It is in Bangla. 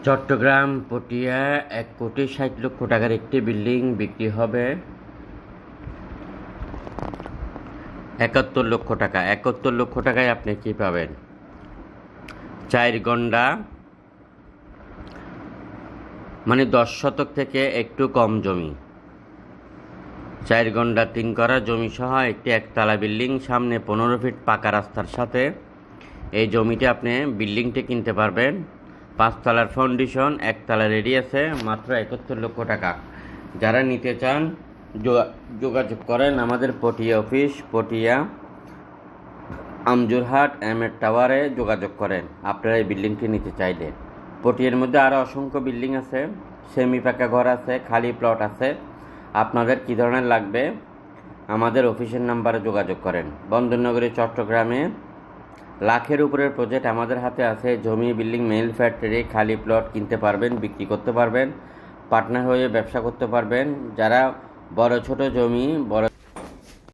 চট্টগ্রাম পটিয়া 1,60,00,000 টাকার একটি বিল্ডিং বিক্রি হবে 71 লক্ষ টাকা। 71 লক্ষ টাকায় আপনি কি পাবেন? 4 গন্ডা, মানে 10 শতক থেকে একটু কম জমি। 4 গন্ডা 3 করা জমি সহ একটি একতলা বিল্ডিং, সামনে 15 ফিট পাকা রাস্তার সাথে এই জমিতে আপনি বিল্ডিংটি কিনতে পারবেন। 5 তলার ফাউন্ডেশন, 1 তলা রেডি আছে, মাত্র 71 লক্ষ টাকা। যারা নিতে চান যোগাযোগ করেন আমাদের পটিয়া অফিস, পটিয়া আমজুরহাট এমএর টাওয়ারে যোগাযোগ করেন আপনারা এই বিল্ডিংটি নিতে চাইলে। পটিয়ার মধ্যে আরও অসংখ্য বিল্ডিং আছে, সেমি পাকা ঘর আছে, খালি প্লট আছে। আপনাদের কী ধরনের লাগবে আমাদের অফিসের নাম্বারে যোগাযোগ করেন। বন্দরনগরী চট্টগ্রামে লাখের উপরের প্রজেক্ট আমাদের হাতে আছে। জমি, বিল্ডিং, মেল ফ্যাক্টরি, খালি প্লট কিনতে পারবেন, বিক্রি করতে পারবেন, পার্টনার হয়ে ব্যবসা করতে পারবেন। যারা বড় ছোট জমি, বড়